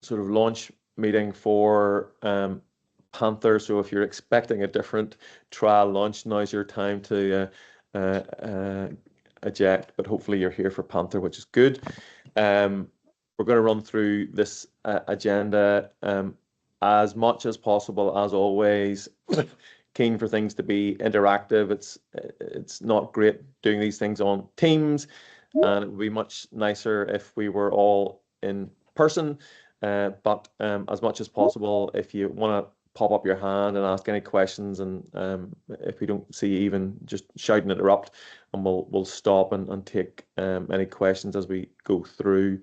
sort of launch meeting for PANTHER. So if you're expecting a different trial launch, now's your time to eject, but hopefully you're here for PANTHER, which is good. We're going to run through this agenda as much as possible, as always. Keen for things to be interactive. It's not great doing these things on Teams, and it would be much nicer if we were all in person. But as much as possible, if you want to pop up your hand and ask any questions, and if we don't see you, even just shout and interrupt, and we'll stop and take any questions as we go through.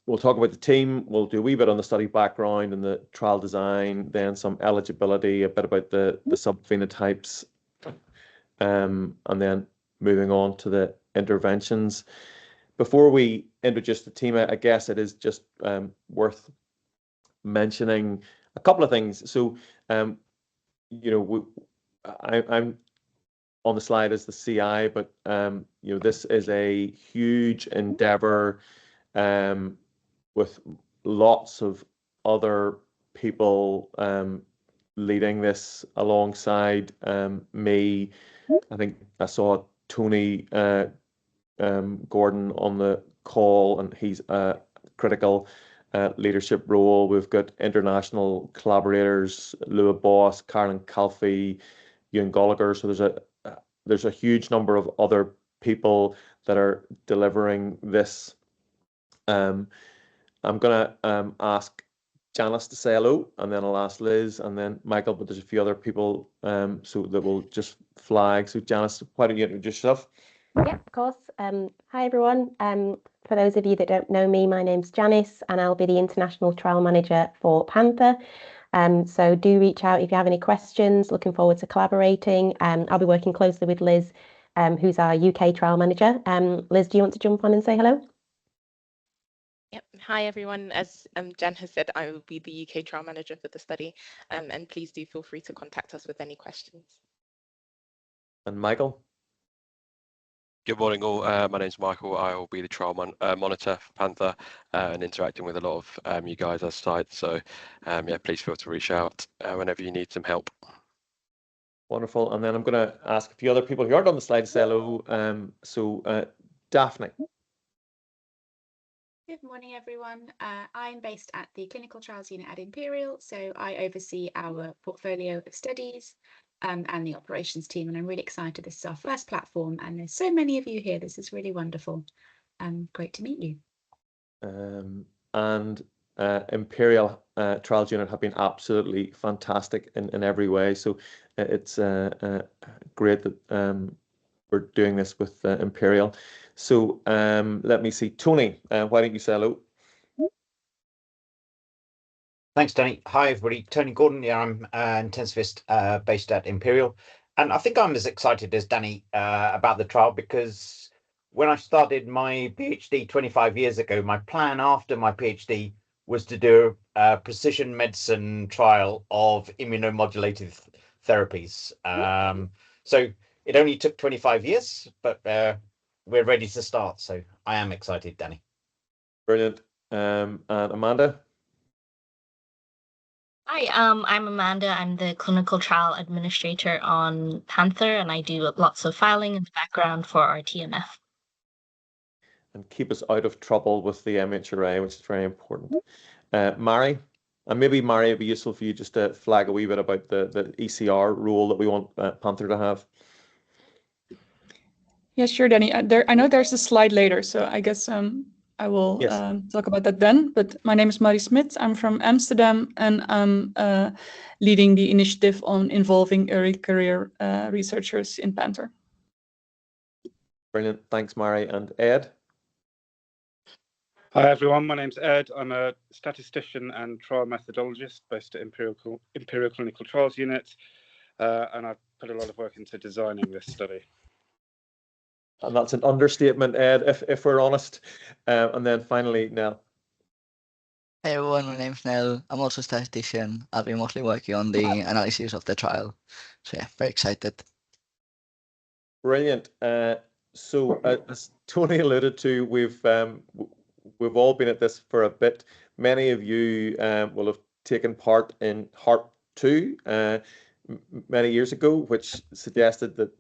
We'll talk about the team. We'll do a wee bit on the study background and the trial design, then some eligibility, a bit about the subphenotypes, and then moving on to the interventions. Before we introduce the team, I guess it is just worth mentioning a couple of things. So, you know, I'm on the slide as the CI, but you know, this is a huge endeavor with lots of other people leading this alongside me. I think I saw Tony Gordon on the call, and he's a critical leadership role. We've got international collaborators, Lua Boss, Carolyn Calfee, Ewan Gallagher. So there's a huge number of other people that are delivering this. I'm gonna ask Janice to say hello, and then I'll ask Liz, and then Michael, but there's a few other people so that will just flag. So Janice, why don't you introduce yourself? Yeah, of course. Hi everyone. For those of you that don't know me, my name's Janice, and I'll be the International Trial Manager for PANTHER. So do reach out if you have any questions. Looking forward to collaborating. I'll be working closely with Liz, who's our UK Trial Manager. Liz, do you want to jump on and say hello? Yep. Hi everyone. As Jen has said, I will be the UK Trial Manager for the study, and please do feel free to contact us with any questions. And Michael? Good morning all, my name's Michael. I will be the trial monitor for PANTHER and interacting with a lot of you guys as site. So yeah, please feel to reach out whenever you need some help. Wonderful. And then I'm going to ask a few other people who aren't on the slide to say hello. So Daphne. Good morning, everyone. I'm based at the Clinical Trials Unit at Imperial, so I oversee our portfolio of studies and the operations team, and I'm really excited. This is our first platform, and there's so many of you here. This is really wonderful. Great to meet you. And Imperial Trials Unit have been absolutely fantastic in every way. So it's great that we're doing this with Imperial. So let me see, Tony, why don't you say hello? Thanks, Danny. Hi, everybody. Tony Gordon. Yeah, I'm an intensivist based at Imperial. And I think I'm as excited as Danny about the trial, because when I started my PhD 25 years ago, my plan after my PhD was to do a precision medicine trial of immunomodulated therapies. So it only took 25 years, but we're ready to start. So I am excited, Danny. Brilliant. And Amanda? Hi, I'm Amanda. I'm the clinical trial administrator on PANTHER, and I do lots of filing in the background for our TMF. And keep us out of trouble with the MHRA, which is very important. Mary, and maybe Mary, it'd be useful for you just to flag a wee bit about the ECR role that we want PANTHER to have. Yeah, sure, Danny. I know there's a slide later, so I guess I will talk about that then. But my name is Marie Smit. I'm from Amsterdam, and I'm leading the initiative on involving early career researchers in PANTHER. Brilliant. Thanks, Mary. And Ed? Hi, everyone. My name's Ed. I'm a statistician and trial methodologist based at Imperial Clinical Trials Unit, and I've put a lot of work into designing this study. And that's an understatement, Ed, if we're honest. And then finally, Nell. Hey everyone, my name's Nell. I'm also a statistician. I've been mostly working on the analysis of the trial. So yeah, very excited. Brilliant. So as Tony alluded to, we've all been at this for a bit. Many of you will have taken part in HARP 2 many years ago, which suggested that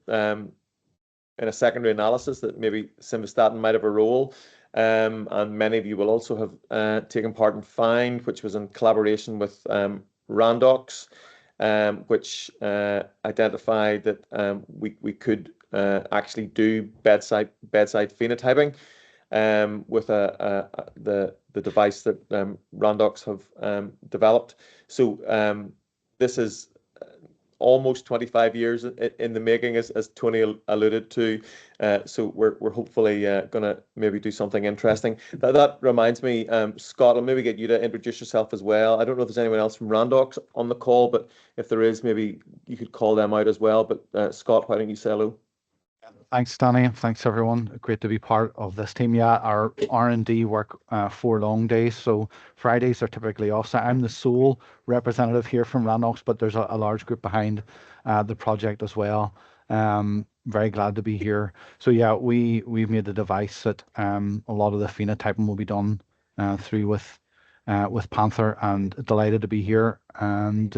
in a secondary analysis that maybe simvastatin might have a role. And many of you will also have taken part in FIND, which was in collaboration with Randox, which identified that we could actually do bedside phenotyping with the device that Randox have developed. So this is almost 25 years in the making, as Tony alluded to. So we're hopefully going to maybe do something interesting. That reminds me, Scott, I'll maybe get you to introduce yourself as well. I don't know if there's anyone else from Randox on the call, but if there is, maybe you could call them out as well. But Scott, why don't you say hello? Thanks, Danny. Thanks, everyone. Great to be part of this team. Yeah, our R&D work 4 long days, so Fridays are typically off. So I'm the sole representative here from Randox, but there's a large group behind the project as well. Very glad to be here. So yeah, we've made the device that a lot of the phenotyping will be done through with PANTHER, and delighted to be here. And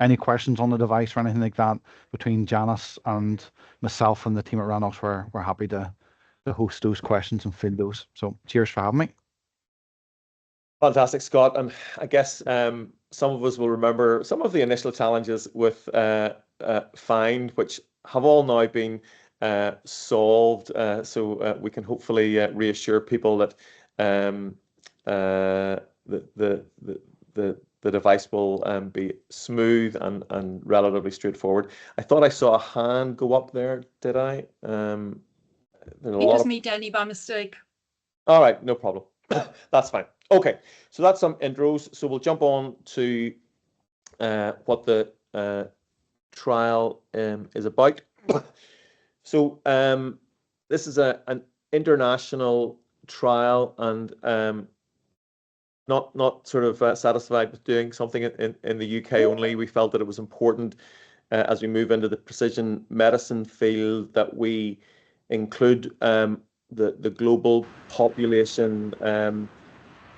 any questions on the device or anything like that between Janice and myself and the team at Randox, we're happy to host those questions and field those. So cheers for having me. Fantastic, Scott. And I guess some of us will remember some of the initial challenges with FIND, which have all now been solved. So we can hopefully reassure people that the device will be smooth and relatively straightforward. I thought I saw a hand go up there. Did I? It was me, Danny, by mistake. All right, no problem. That's fine. Okay, so that's some intros. So we'll jump on to what the trial is about. So this is an international trial, and not sort of satisfied with doing something in the UK only. We felt that it was important as we move into the precision medicine field that we include the global population.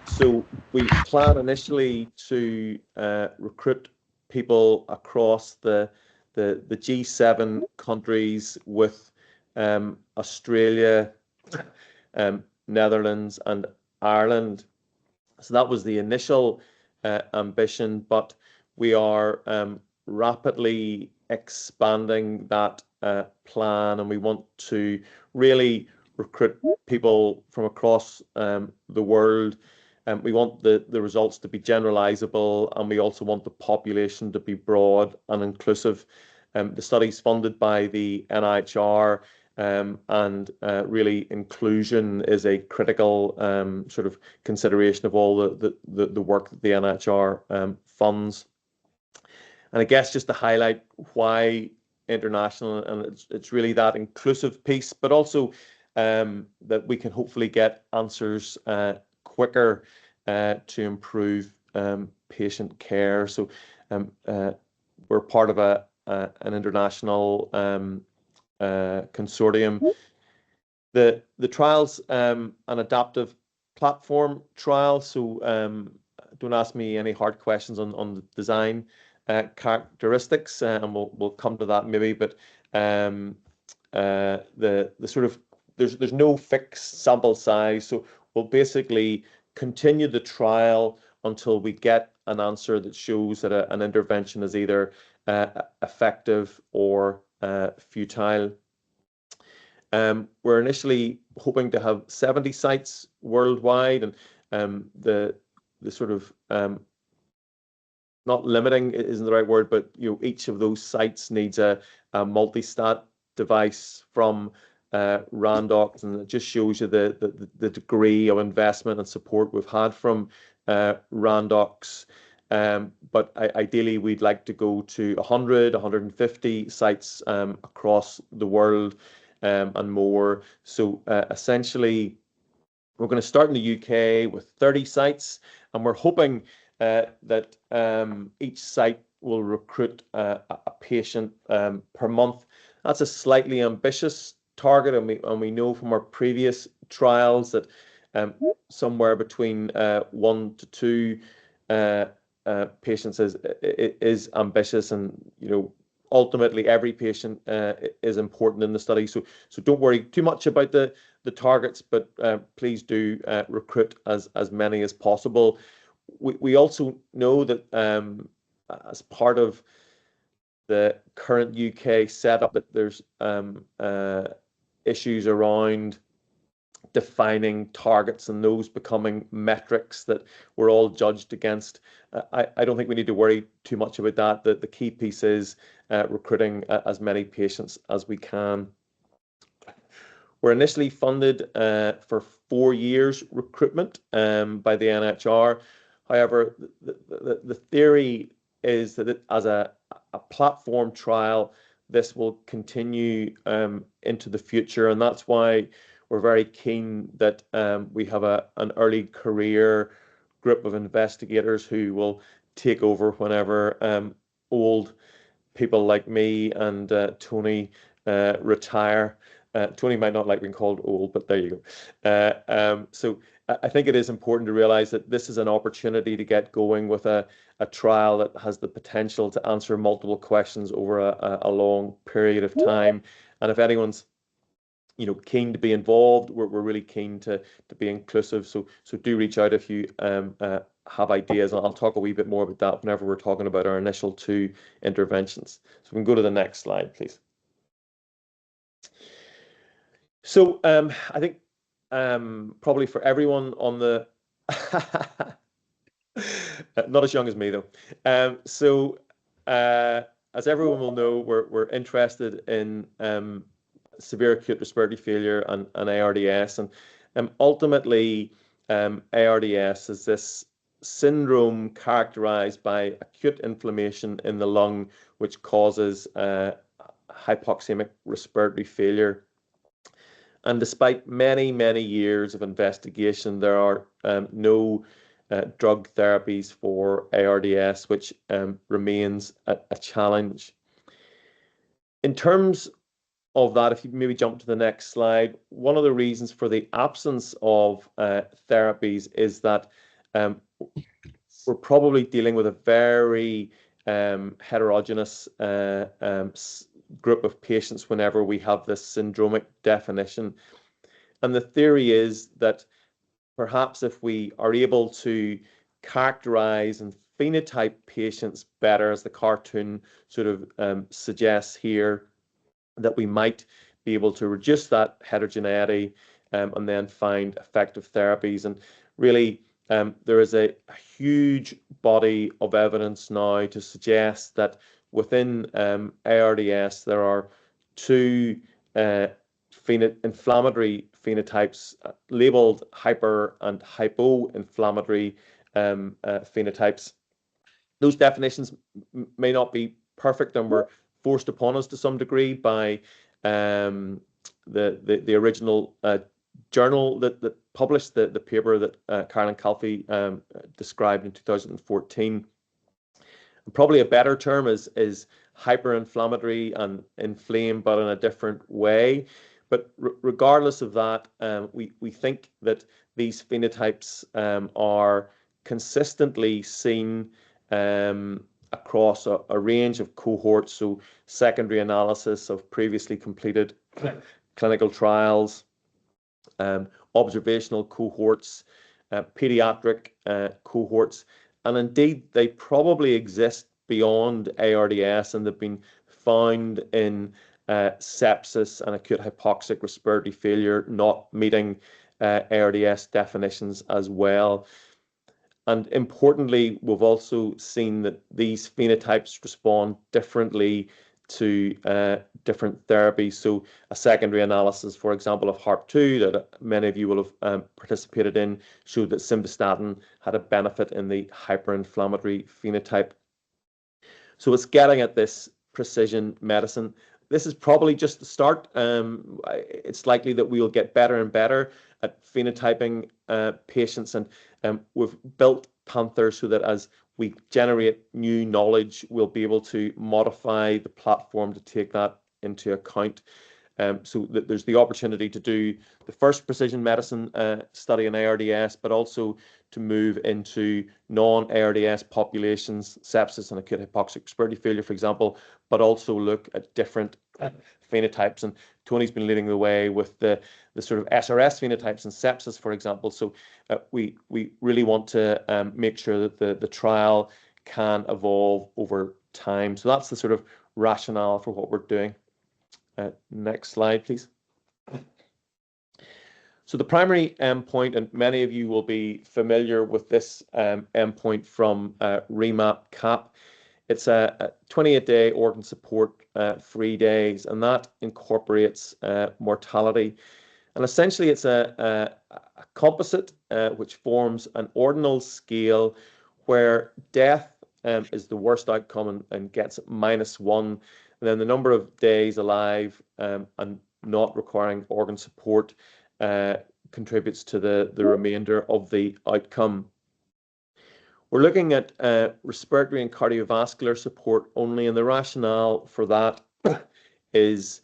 So we plan initially to recruit people across the G7 countries, with Australia, Netherlands and Ireland. So that was the initial ambition, but we are rapidly expanding that plan, and we want to really recruit people from across the world. We want the results to be generalizable, and we also want the population to be broad and inclusive. The study is funded by the NIHR, and really inclusion is a critical sort of consideration of all the work that the NIHR funds. And I guess just to highlight why international, and it's really that inclusive piece, but also that we can hopefully get answers quicker to improve patient care. So we're part of an international consortium. The trial's an adaptive platform trial, so don't ask me any hard questions on the design characteristics, and we'll come to that maybe. But the sort of there's no fixed sample size, so we'll basically continue the trial until we get an answer that shows that an intervention is either effective or futile. We're initially hoping to have 70 sites worldwide, and the sort of not limiting isn't the right word, but each of those sites needs a multi-stat device from Randox, and it just shows you the degree of investment and support we've had from Randox. But ideally, we'd like to go to 100, 150 sites across the world and more. So essentially, we're going to start in the UK with 30 sites, and we're hoping that each site will recruit a patient per month. That's a slightly ambitious target, and we know from our previous trials that somewhere between 1 to 2 patients is ambitious, and ultimately every patient is important in the study. So don't worry too much about the targets, but please do recruit as many as possible. We also know that as part of the current UK setup, that there's issues around defining targets and those becoming metrics that we're all judged against. I don't think we need to worry too much about that. The key piece is recruiting as many patients as we can. We're initially funded for 4 years recruitment by the NHR. However, the theory is that as a platform trial, this will continue into the future, and that's why we're very keen that we have an early career group of investigators who will take over whenever old people like me and Tony retire. Tony might not like being called old, but there you go. So I think it is important to realize that this is an opportunity to get going with a trial that has the potential to answer multiple questions over a long period of time. And if anyone's keen to be involved, we're really keen to be inclusive. So do reach out if you have ideas. I'll talk a wee bit more about that whenever we're talking about our initial 2 interventions. So we can go to the next slide, please. So I think probably for everyone on the not as young as me though. So as everyone will know, we're interested in severe acute respiratory failure and ARDS, and ultimately ARDS is this syndrome characterized by acute inflammation in the lung, which causes hypoxemic respiratory failure. And despite many years of investigation, there are no drug therapies for ARDS, which remains a challenge. In terms of that, if you maybe jump to the next slide, one of the reasons for the absence of therapies is that we're probably dealing with a very heterogeneous group of patients whenever we have this syndromic definition. And the theory is that perhaps if we are able to characterize and phenotype patients better, as the cartoon sort of suggests here, that we might be able to reduce that heterogeneity and then find effective therapies. And really, there is a huge body of evidence now to suggest that within ARDS, there are 2 inflammatory phenotypes labeled hyper and hypoinflammatory phenotypes. Those definitions may not be perfect and were forced upon us to some degree by the original journal that published the paper that Carolyn Calfee described in 2014. And probably a better term is hyperinflammatory and inflamed, but in a different way. But regardless of that, we think that these phenotypes are consistently seen across a range of cohorts, so secondary analysis of previously completed clinical trials, observational cohorts, pediatric cohorts, and indeed they probably exist beyond ARDS, and they've been found in sepsis and acute hypoxic respiratory failure, not meeting ARDS definitions as well. And importantly, we've also seen that these phenotypes respond differently to different therapies. So a secondary analysis, for example, of HARP2 that many of you will have participated in showed that simvastatin had a benefit in the hyperinflammatory phenotype. So it's getting at this precision medicine. This is probably just the start. It's likely that we will get better and better at phenotyping patients, and we've built PANTHER so that as we generate new knowledge, we'll be able to modify the platform to take that into account. So that there's the opportunity to do the first precision medicine study in ARDS, but also to move into non-ARDS populations, sepsis and acute hypoxic respiratory failure, for example, but also look at different phenotypes. And Tony's been leading the way with the sort of SRS phenotypes and sepsis, for example. So we really want to make sure that the trial can evolve over time. So that's the sort of rationale for what we're doing. Next slide, please. So the primary endpoint, and many of you will be familiar with this endpoint from REMAP-CAP. It's a 28-day organ support, 3 days, and that incorporates mortality. And essentially, it's a composite which forms an ordinal scale where death is the worst outcome and gets -1. And then the number of days alive and not requiring organ support contributes to the remainder of the outcome. We're looking at respiratory and cardiovascular support only, and the rationale for that is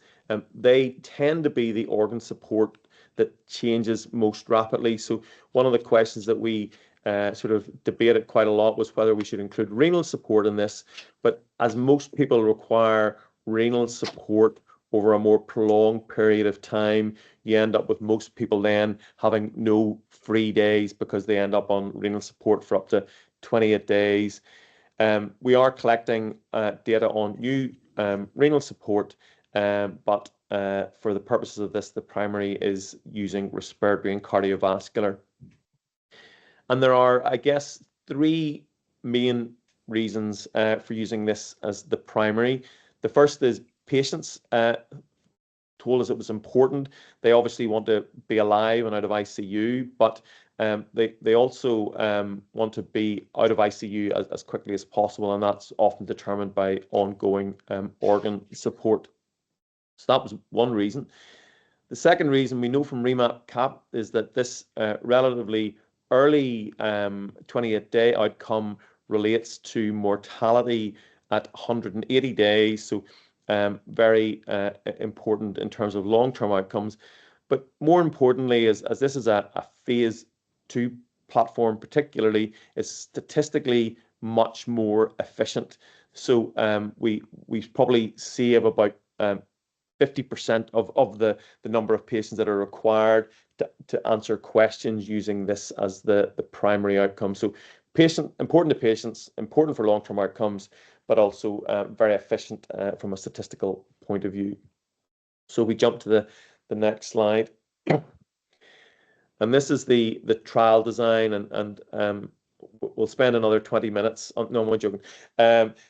they tend to be the organ support that changes most rapidly. So one of the questions that we sort of debated quite a lot was whether we should include renal support in this, but as most people require renal support over a more prolonged period of time, you end up with most people then having no free days because they end up on renal support for up to 28 days. We are collecting data on new renal support, but for the purposes of this, the primary is using respiratory and cardiovascular. And there are, I guess, 3 main reasons for using this as the primary. The first is patients told us it was important. They obviously want to be alive and out of ICU, but they also want to be out of ICU as quickly as possible, and that's often determined by ongoing organ support. So that was one reason. The second reason we know from REMAP-CAP is that this relatively early 28-day outcome relates to mortality at 180 days. So very important in terms of long-term outcomes. But more importantly, as this is a phase 2 platform particularly, is statistically much more efficient. So we probably save about 50% of the number of patients that are required to answer questions using this as the primary outcome. So important to patients, important for long-term outcomes, but also very efficient from a statistical point of view. So we jump to the next slide. And this is the trial design, and we'll spend another 20 minutes. No, I'm joking.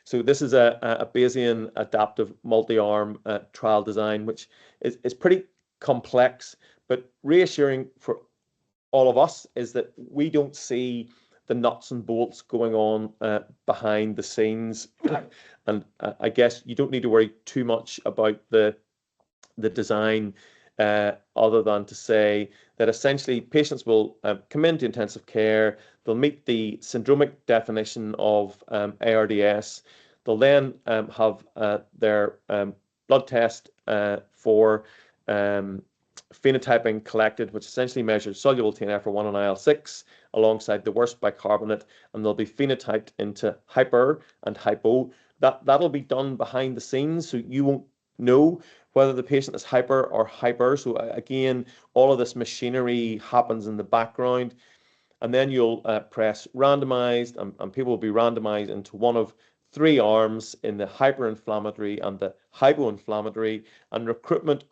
So this is a Bayesian adaptive multi-arm trial design, which is pretty complex, but reassuring for all of us is that we don't see the nuts and bolts going on behind the scenes. And I guess you don't need to worry too much about the design other than to say that essentially patients will come into intensive care, they'll meet the syndromic definition of ARDS, they'll then have their blood test for phenotyping collected, which essentially measures soluble TNF-1 and IL-6 alongside the worst bicarbonate, and they'll be phenotyped into hyper and hypo. That'll be done behind the scenes, so you won't know whether the patient is hyper or hyper. So again, all of this machinery happens in the background, and then you'll press randomized, and people will be randomized into one of 3 arms in the hyperinflammatory and the hypoinflammatory, and recruitment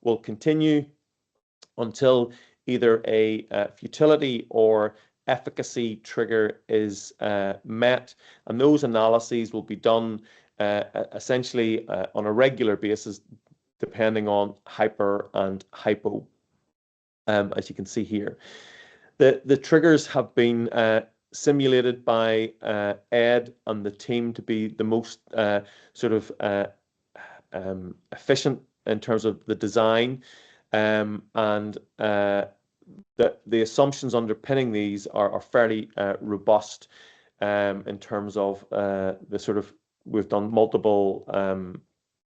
will continue until either a futility or efficacy trigger is met, and those analyses will be done essentially on a regular basis depending on hyper and hypo, as you can see here. The triggers have been simulated by Ed and the team to be the most sort of efficient in terms of the design, and the assumptions underpinning these are fairly robust in terms of the sort of, we've done multiple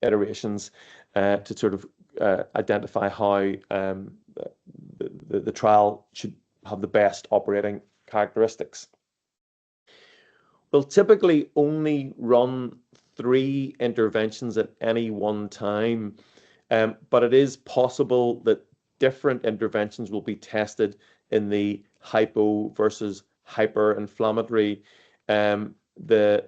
iterations to sort of identify how the trial should have the best operating characteristics. We'll typically only run 3 interventions at any one time, but it is possible that different interventions will be tested in the hypo versus hyperinflammatory. The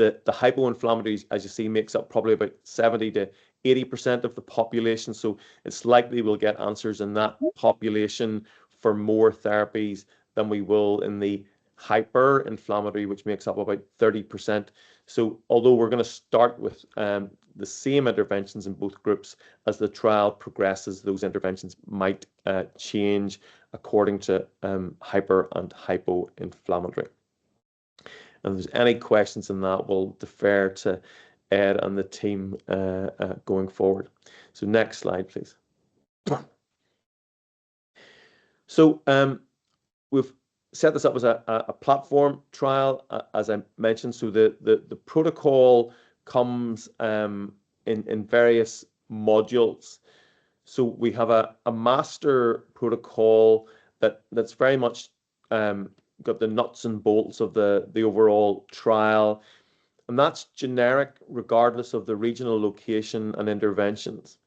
hypoinflammatory, as you see, makes up probably about 70 to 80% of the population. So it's likely we'll get answers in that population for more therapies than we will in the hyperinflammatory, which makes up about 30%. So although we're going to start with the same interventions in both groups, as the trial progresses, those interventions might change according to hyper and hypoinflammatory. And if there's any questions on that, we'll defer to Ed and the team going forward. So next slide, please. So we've set this up as a platform trial, as I mentioned. So the protocol comes in various modules. So we have a master protocol that's very much got the nuts and bolts of the overall trial, and that's generic regardless of the regional location and interventions.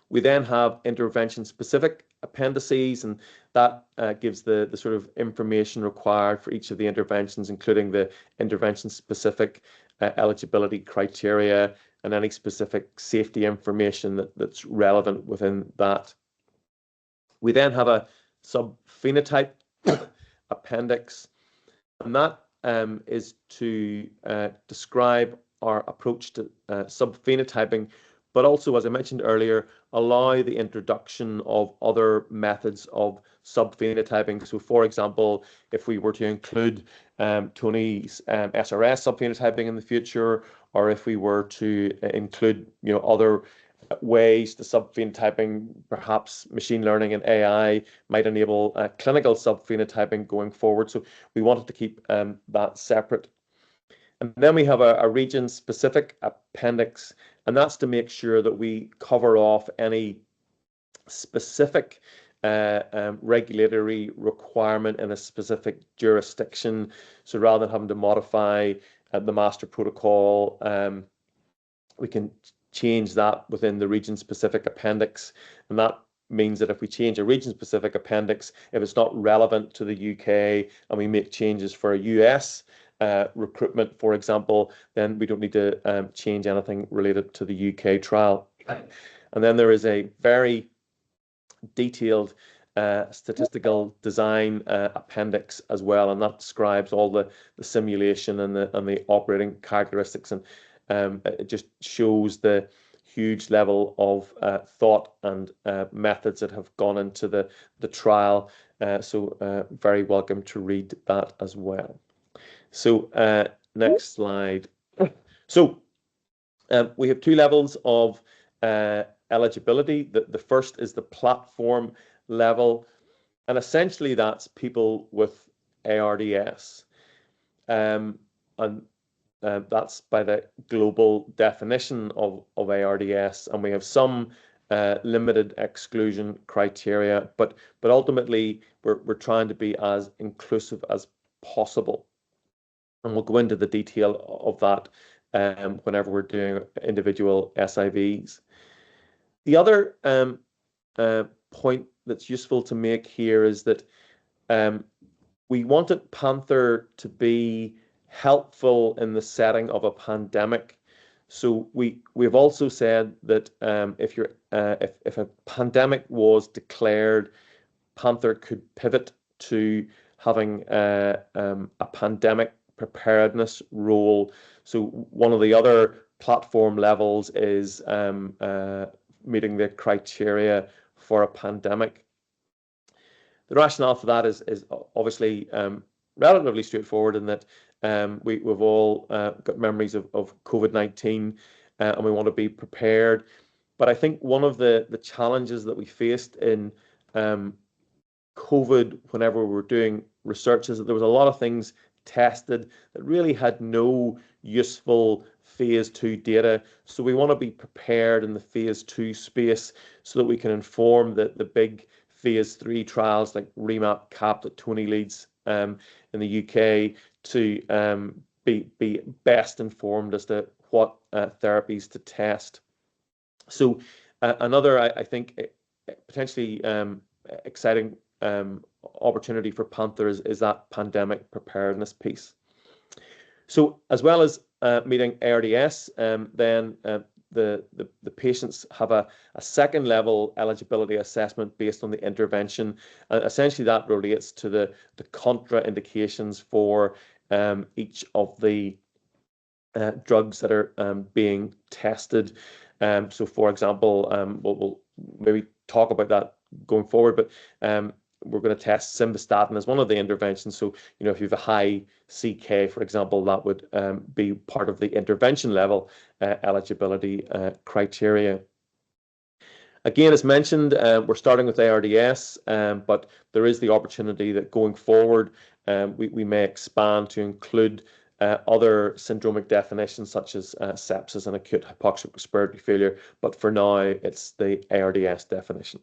We then have intervention-specific appendices, and that gives the sort of information required for each of the interventions, including the intervention-specific eligibility criteria and any specific safety information that's relevant within that. We then have a subphenotype appendix, and that is to describe our approach to subphenotyping, but also, as I mentioned earlier, allow the introduction of other methods of subphenotyping. So, for example, if we were to include Tony's SRS subphenotyping in the future, or if we were to include, other ways to subphenotyping, perhaps machine learning and AI might enable clinical subphenotyping going forward. So we wanted to keep that separate. And then we have a region-specific appendix, and that's to make sure that we cover off any specific regulatory requirement in a specific jurisdiction. So rather than having to modify the master protocol, we can change that within the region-specific appendix. And that means that if we change a region-specific appendix, if it's not relevant to the UK and we make changes for a US recruitment, for example, then we don't need to change anything related to the UK trial. And then there is a very detailed statistical design appendix as well, and that describes all the simulation and the operating characteristics, and it just shows the huge level of thought and methods that have gone into the trial. So very welcome to read that as well. So next slide. So we have 2 levels of eligibility. The first is the platform level, and essentially that's people with ARDS. And that's by the global definition of ARDS, and we have some limited exclusion criteria, but ultimately we're trying to be as inclusive as possible, and we'll go into the detail of that whenever we're doing individual SIVs. The other point that's useful to make here is that we wanted PANTHER to be helpful in the setting of a pandemic. So we've also said that if a pandemic was declared, PANTHER could pivot to having a pandemic preparedness role. So one of the other platform levels is meeting the criteria for a pandemic. The rationale for that is obviously relatively straightforward, in that we've all got memories of COVID-19 and we want to be prepared. But I think one of the challenges that we faced in COVID whenever we were doing research is that there was a lot of things tested that really had no useful phase 2 data. So we want to be prepared in the phase 2 space so that we can inform the big phase 3 trials like REMAP CAP that Tony leads in the UK to be best informed as to what therapies to test. So another, I think, potentially exciting opportunity for Panther is that pandemic preparedness piece. So as well as meeting ARDS, then the patients have a second level eligibility assessment based on the intervention. Essentially that relates to the contraindications for each of the drugs that are being tested. So for example, we'll maybe talk about that going forward, but we're going to test simvastatin as one of the interventions. So, you know, if you have a high CK, for example, that would be part of the intervention level eligibility criteria. Again, as mentioned, we're starting with ARDS, but there is the opportunity that going forward, we may expand to include other syndromic definitions such as sepsis and acute hypoxic respiratory failure. But for now, it's the ARDS definition.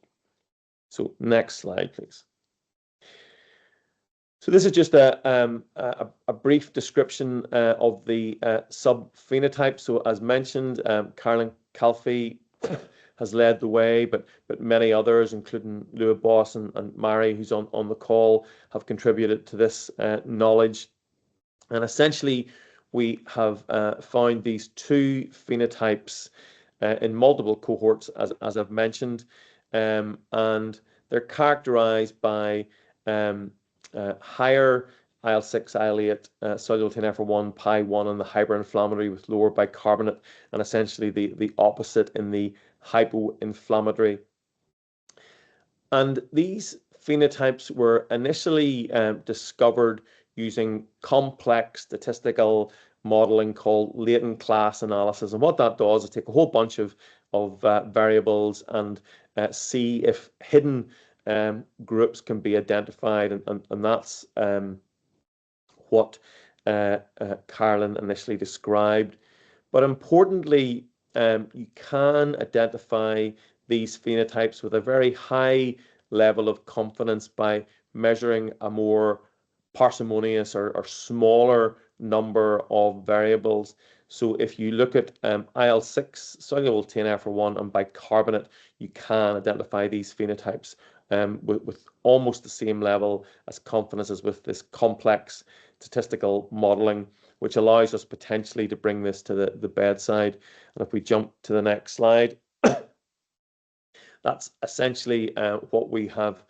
So next slide, please. So this is just a brief description of the subphenotype. So as mentioned, Carolyn Calfee has led the way, but many others, including Lua Boss and Mary, who's on the call, have contributed to this knowledge. And essentially, we have found these two phenotypes in multiple cohorts, as I've mentioned, and they're characterized by higher IL-6, IL-8, soluble TNF-1, PI1, and the hyperinflammatory with lower bicarbonate, and essentially the opposite in the hypoinflammatory. And these phenotypes were initially discovered using complex statistical modeling called latent class analysis. And what that does is take a whole bunch of variables and see if hidden groups can be identified, and that's what Carolyn initially described. But importantly, you can identify these phenotypes with a very high level of confidence by measuring a more parsimonious or smaller number of variables. So if you look at IL-6, soluble TNF-1, and bicarbonate, you can identify these phenotypes with almost the same level as confidence as with this complex statistical modeling, which allows us potentially to bring this to the bedside. And if we jump to the next slide, that's essentially what we have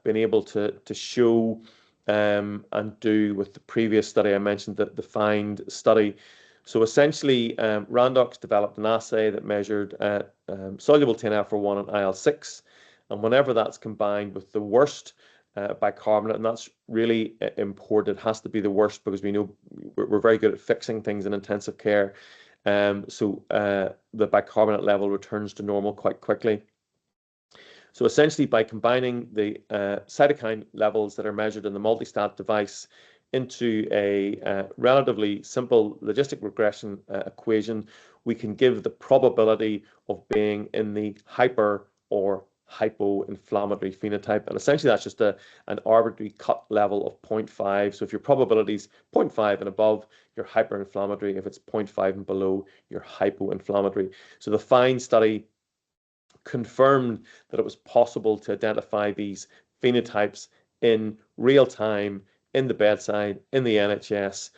been able to show and do with the previous study I mentioned, the FIND study. So essentially, Randox developed an assay that measured soluble TNF-1 and IL-6, and whenever that's combined with the worst bicarbonate, and that's really important, it has to be the worst because we know we're very good at fixing things in intensive care. So the bicarbonate level returns to normal quite quickly. So essentially, by combining the cytokine levels that are measured in the multistat device into a relatively simple logistic regression equation, we can give the probability of being in the hyper or hypoinflammatory phenotype. And essentially, that's just an arbitrary cut level of 0.5. So if your probability is 0.5 and above, you're hyperinflammatory. If it's 0.5 and below, you're hypoinflammatory. So the FIND study confirmed that it was possible to identify these phenotypes in real time, in the bedside, in the NHS,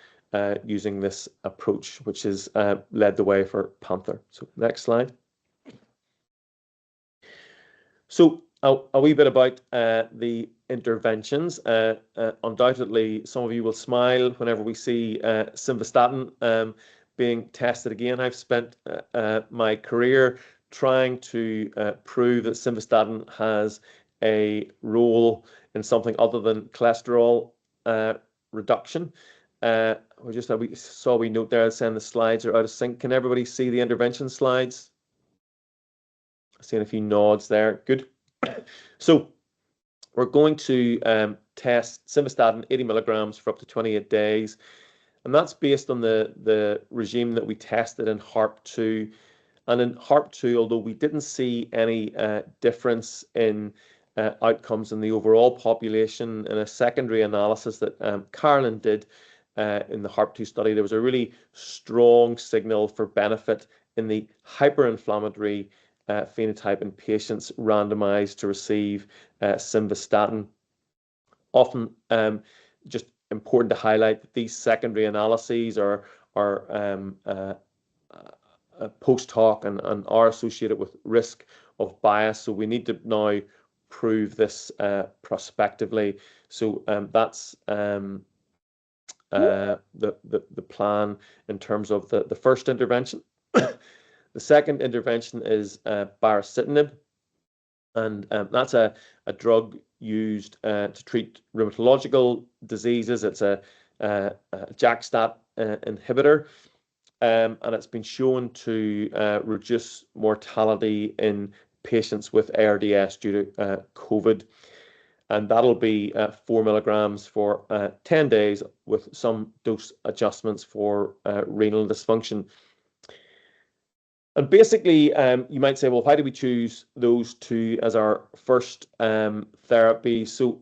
using this approach, which has led the way for Panther. So next slide. So a wee bit about the interventions. Undoubtedly, some of you will smile whenever we see simvastatin being tested again. I've spent my career trying to prove that simvastatin has a role in something other than cholesterol reduction. We saw we note there saying the slides are out of sync. Can everybody see the intervention slides? Seeing a few nods there. Good. So we're going to test simvastatin 80 milligrams for up to 28 days. And that's based on the regime that we tested in HARP2. And in HARP2, although we didn't see any difference in outcomes in the overall population, in a secondary analysis that Carolyn did in the HARP2 study, there was a really strong signal for benefit in the hyperinflammatory phenotype in patients randomized to receive simvastatin. Often, just important to highlight that these secondary analyses are post hoc and are associated with risk of bias. So we need to now prove this prospectively. So that's the plan in terms of the first intervention. The second intervention is baricitinib, and that's a drug used to treat rheumatological diseases. It's a JAK-STAT inhibitor, and it's been shown to reduce mortality in patients with ARDS due to COVID. And that'll be 4 milligrams for 10 days with some dose adjustments for renal dysfunction. And basically, you might say, well, why do we choose those two as our first therapy? So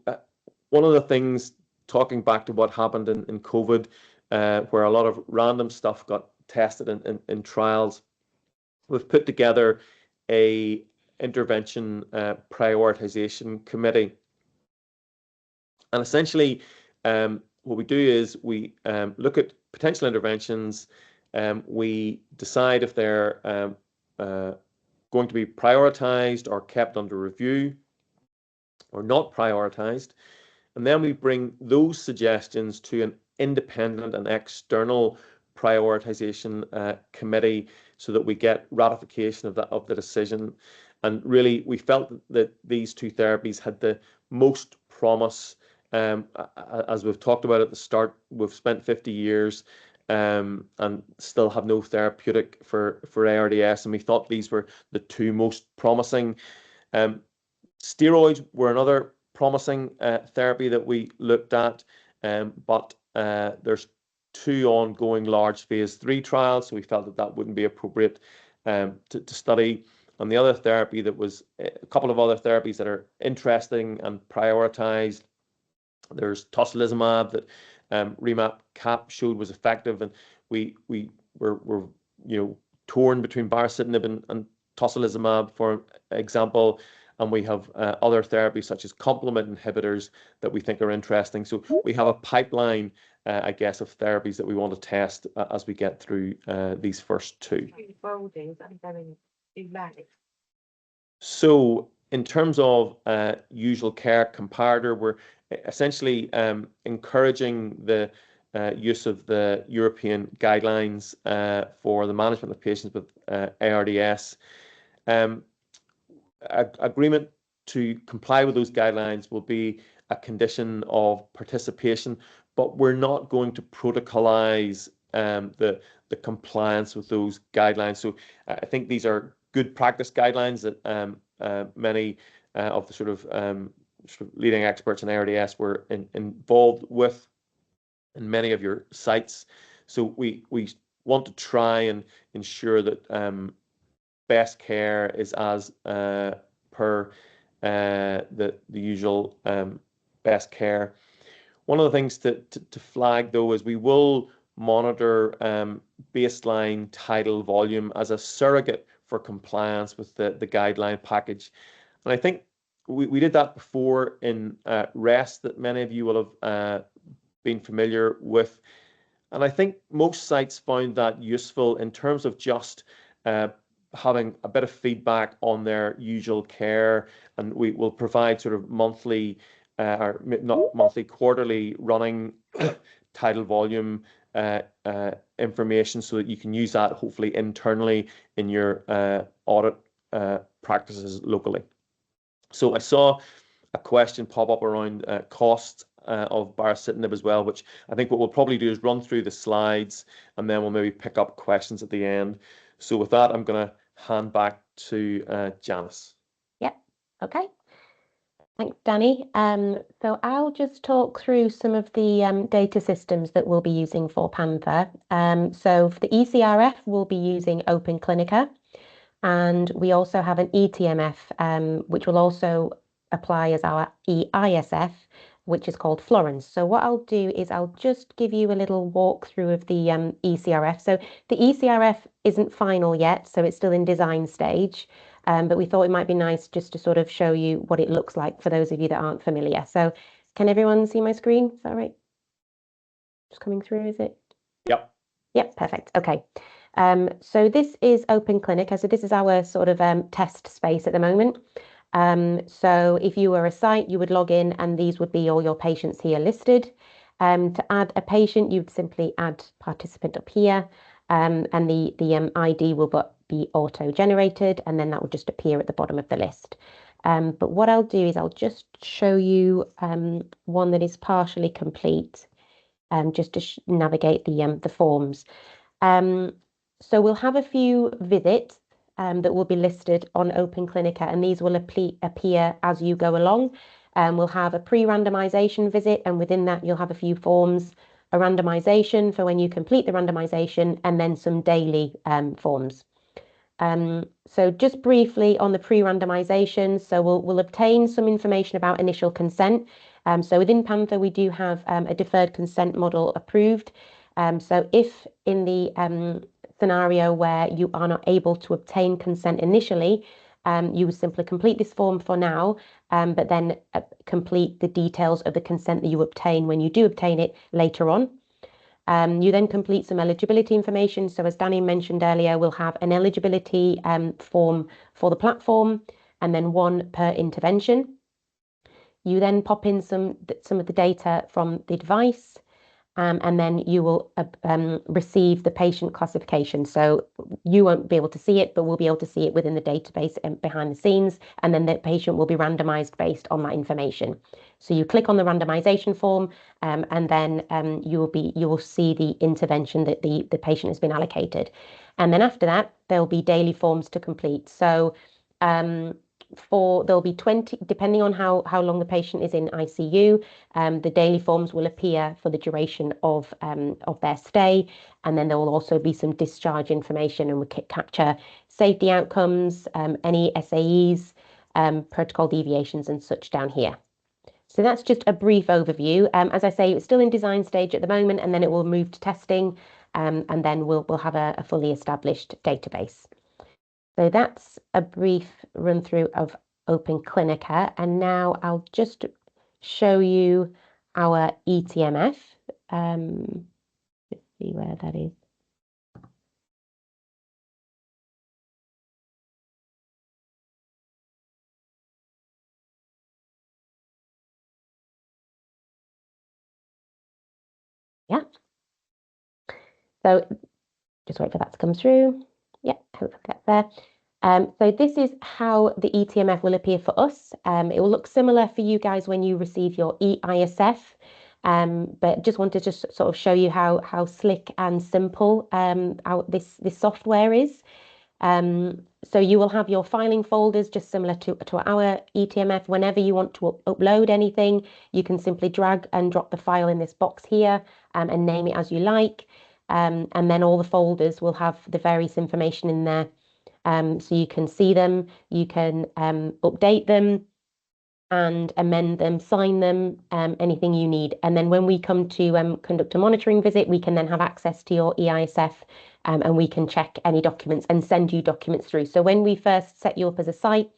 one of the things, talking back to what happened in COVID, where a lot of random stuff got tested in trials, we've put together a intervention prioritization committee. And essentially, what we do is we look at potential interventions. We decide if they're going to be prioritized or kept under review or not prioritized. And then we bring those suggestions to an independent and external prioritization committee so that we get ratification of the decision. And really, we felt that these two therapies had the most promise. As we've talked about at the start, we've spent 50 years and still have no therapeutic for ARDS, and we thought these were the two most promising. Steroids were another promising therapy that we looked at, but there's two ongoing large phase 3 trials, so we felt that wouldn't be appropriate to study. And the other therapy that was a couple of other therapies that are interesting and prioritized. There's tocilizumab that REMAP-CAP showed was effective, and we were torn between baricitinib and tocilizumab, for example. And we have other therapies such as complement inhibitors that we think are interesting. So we have a pipeline, I guess, of therapies that we want to test as we get through these first two. So in terms of usual care comparator, we're essentially encouraging the use of the European guidelines for the management of patients with ARDS. Agreement to comply with those guidelines will be a condition of participation, but we're not going to protocolize the compliance with those guidelines. So I think these are good practice guidelines that many of the sort of leading experts in ARDS were involved with in many of your sites. So we want to try and ensure that best care is as per the usual best care. One of the things to flag, though, is we will monitor baseline tidal volume as a surrogate for compliance with the guideline package. And I think we did that before in REST that many of you will have been familiar with. And I think most sites found that useful in terms of just having a bit of feedback on their usual care. And we will provide sort of monthly, or not monthly, quarterly running tidal volume information so that you can use that hopefully internally in your audit practices locally. So I saw a question pop up around costs of baricitinib as well, which I think what we'll probably do is run through the slides and then we'll maybe pick up questions at the end. So with that, I'm going to hand back to Janice. Yep. Okay. Thanks, Danny. So I'll just talk through some of the data systems that we'll be using for Panther. So for the ECRF, we'll be using OpenClinica, and we also have an eTMF, which will also apply as our EISF, which is called Florence. So what I'll do is I'll just give you a little walkthrough of the ECRF. So the ECRF isn't final yet, so it's still in design stage. But we thought it might be nice just to sort of show you what it looks like for those of you that aren't familiar. So can everyone see my screen? Is that right? Just coming through, is it? Yep. Yep, perfect. Okay. So this is OpenClinica. So this is our sort of test space at the moment. So if you were a site, you would log in and these would be all your patients here listed. To add a patient, you'd simply add participant up here, and the ID will be auto-generated, and then that will just appear at the bottom of the list. But what I'll do is I'll just show you one that is partially complete, just to navigate the forms. So we'll have a few visits that will be listed on OpenClinica, and these will appear as you go along. We'll have a pre-randomization visit, and within that you'll have a few forms, a randomization for when you complete the randomization, and then some daily forms. So just briefly on the pre-randomization, so we'll obtain some information about initial consent. So within Panther, we do have a deferred consent model approved. So if in the scenario where you are not able to obtain consent initially, you would simply complete this form for now, but then complete the details of the consent that you obtain when you do obtain it later on. You then complete some eligibility information. So as Danny mentioned earlier, we'll have an eligibility form for the platform and then one per intervention. You then pop in some of the data from the device, and then you will receive the patient classification. So you won't be able to see it, but we'll be able to see it within the database and behind the scenes, and then the patient will be randomized based on that information. So you click on the randomization form, and then you will see the intervention that the patient has been allocated. And then after that, there'll be daily forms to complete. So there'll be 20, depending on how long the patient is in ICU, the daily forms will appear for the duration of their stay, and then there will also be some discharge information, and we can capture safety outcomes, any SAEs, protocol deviations and such down here. So that's just a brief overview. As I say, it's still in design stage at the moment, and then it will move to testing, and then we'll have a fully established database. So that's a brief run through of OpenClinica, and now I'll just show you our eTMF. Let's see where that is. Yeah. So just wait for that to come through. Yeah, hopefully that's there. So this is how the eTMF will appear for us. It will look similar for you guys when you receive your EISF, but just wanted to just sort of show you how slick and simple this software is. So you will have your filing folders just similar to our eTMF. Whenever you want to upload anything, you can simply drag and drop the file in this box here, and name it as you like. And then all the folders will have the various information in there. So you can see them, you can update them and amend them, sign them, anything you need. And then when we come to conduct a monitoring visit, we can then have access to your EISF, and we can check any documents and send you documents through. So when we first set you up as a site,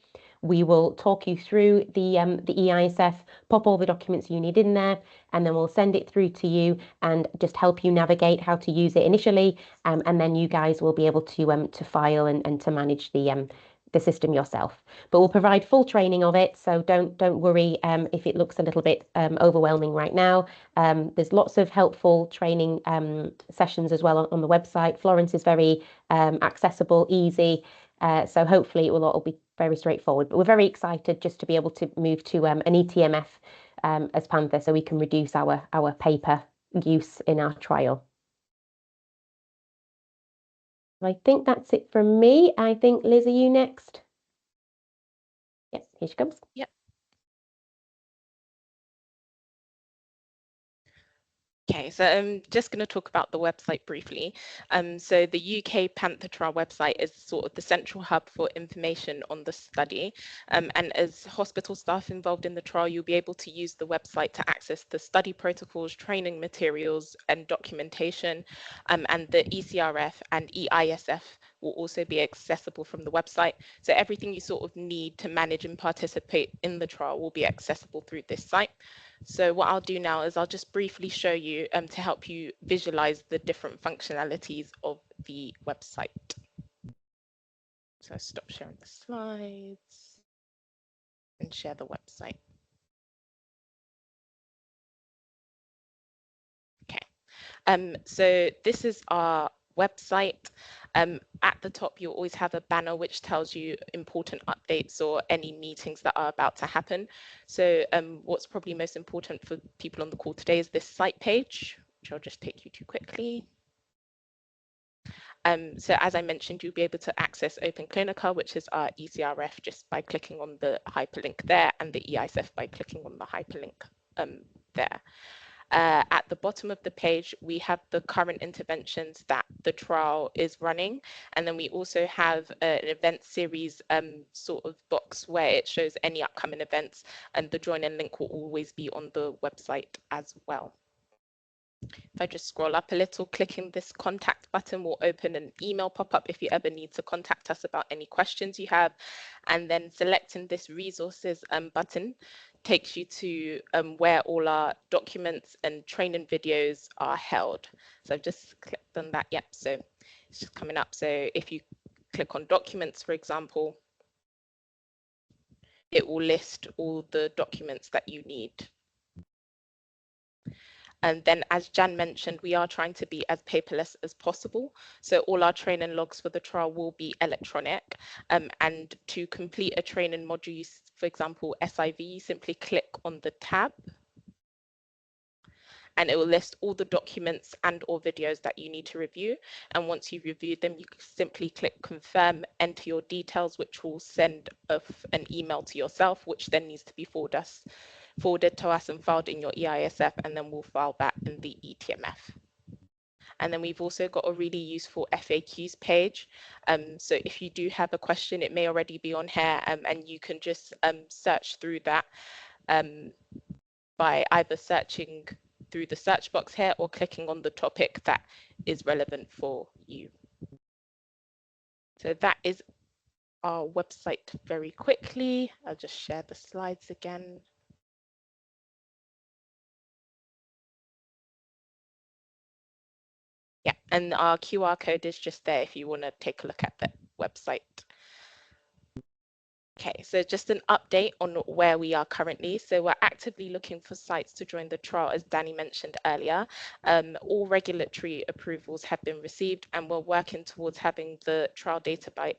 we will talk you through the EISF, pop all the documents you need in there, and then we'll send it through to you and just help you navigate how to use it initially, and then you guys will be able to file and to manage the system yourself. But we'll provide full training of it, so don't worry if it looks a little bit overwhelming right now. There's lots of helpful training sessions as well on the website. Florence is very accessible, easy. So hopefully it will all be very straightforward, but we're very excited just to be able to move to an eTMF as Panther, so we can reduce our paper use in our trial. I think that's it from me. I think, Liz, are you next? Yes, here she comes. Yep. Okay, so I'm just going to talk about the website briefly. So the UK PANTHER trial website is sort of the central hub for information on the study. And as hospital staff involved in the trial, you'll be able to use the website to access the study protocols, training materials and documentation. And the ECRF and EISF will also be accessible from the website. So everything you sort of need to manage and participate in the trial will be accessible through this site. So what I'll do now is I'll just briefly show you to help you visualize the different functionalities of the website. So I stop sharing the slides and share the website. Okay, so this is our website. At the top, you'll always have a banner which tells you important updates or any meetings that are about to happen. So what's probably most important for people on the call today is this site page, which I'll just take you to quickly. So as I mentioned, you'll be able to access Open Clinica, which is our ECRF, just by clicking on the hyperlink there, and the EISF by clicking on the hyperlink there. At the bottom of the page, we have the current interventions that the trial is running. And then we also have an event series sort of box where it shows any upcoming events, and the join in link will always be on the website as well. If I just scroll up a little, clicking this contact button will open an email pop-up if you ever need to contact us about any questions you have. And then selecting this resources button takes you to where all our documents and training videos are held. So I've just clicked on that. Yep, so it's just coming up. So if you click on documents, for example, it will list all the documents that you need. And then, as Jan mentioned, we are trying to be as paperless as possible. So all our training logs for the trial will be electronic. And to complete a training module, for example, SIV, you simply click on the tab and it will list all the documents and or videos that you need to review. And once you've reviewed them, you simply click confirm, enter your details, which will send an email to yourself, which then needs to be forwarded to us and filed in your EISF, and then we'll file that in the ETMF. And then we've also got a really useful FAQs page. So if you do have a question, it may already be on here, and you can just search through that by either searching through the search box here or clicking on the topic that is relevant for you. So that is our website very quickly. I'll just share the slides again. Yeah, and our QR code is just there if you want to take a look at the website. Okay, so just an update on where we are currently. So we're actively looking for sites to join the trial, as Danny mentioned earlier. All regulatory approvals have been received, and we're working towards having the trial database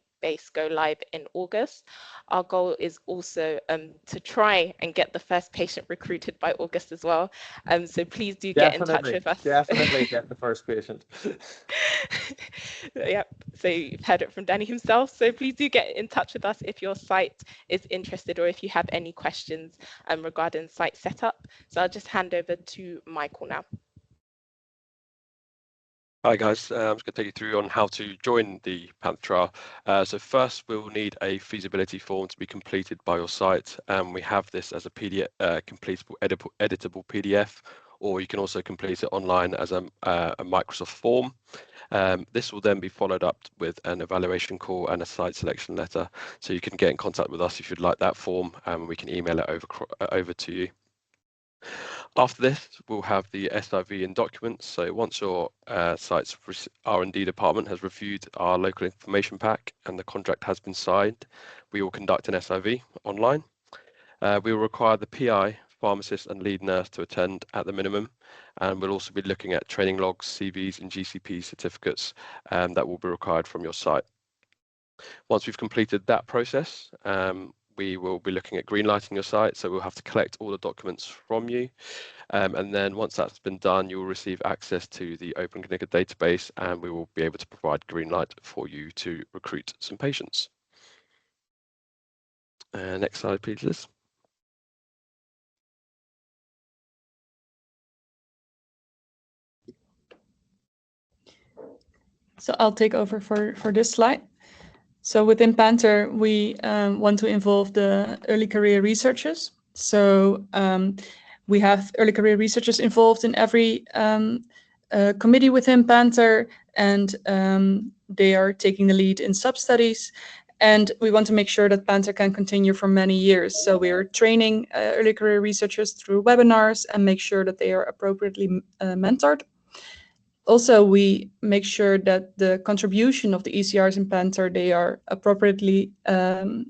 go live in August. Our goal is also to try and get the first patient recruited by August as well. So please do get in touch with us. Definitely get the first patient. Yep, so you've heard it from Danny himself. So please do get in touch with us if your site is interested or if you have any questions regarding site setup. So I'll just hand over to Michael now. Hi guys, I'm just going to take you through on how to join the PANTHER trial. So first we'll need a feasibility form to be completed by your site, and we have this as a PDF, completable, editable PDF, or you can also complete it online as a Microsoft form. This will then be followed up with an evaluation call and a site selection letter, so you can get in contact with us if you'd like that form, and we can email it over to you. After this, we'll have the SIV and documents. So once your site's R&D department has reviewed our local information pack and the contract has been signed, we will conduct an SIV online. We will require the PI, pharmacist and lead nurse to attend at the minimum, and we'll also be looking at training logs, CVs and GCP certificates that will be required from your site. Once we've completed that process, we will be looking at greenlighting your site, so we'll have to collect all the documents from you. And then once that's been done, you will receive access to the Open Clinica database, and we will be able to provide green light for you to recruit some patients. Next slide, please, Liz. So I'll take over for this slide. So within PANTHER, we want to involve the early career researchers. So we have early career researchers involved in every committee within PANTHER, and they are taking the lead in sub-studies. And we want to make sure that PANTHER can continue for many years. So we are training early career researchers through webinars and make sure that they are appropriately mentored. Also, we make sure that the contribution of the ECRs in PANTHER, they are appropriately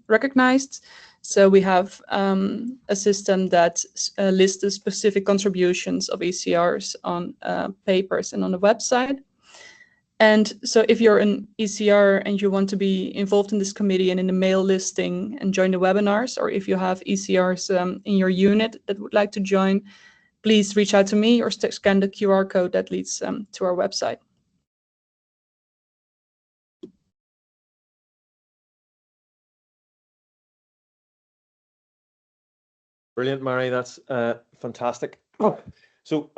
recognized. So we have a system that lists the specific contributions of ECRs on papers and on the website. And so if you're an ECR and you want to be involved in this committee and in the mail listing and join the webinars, or if you have ECRs in your unit that would like to join, please reach out to me or scan the QR code that leads to our website. Brilliant, Mary. That's fantastic. So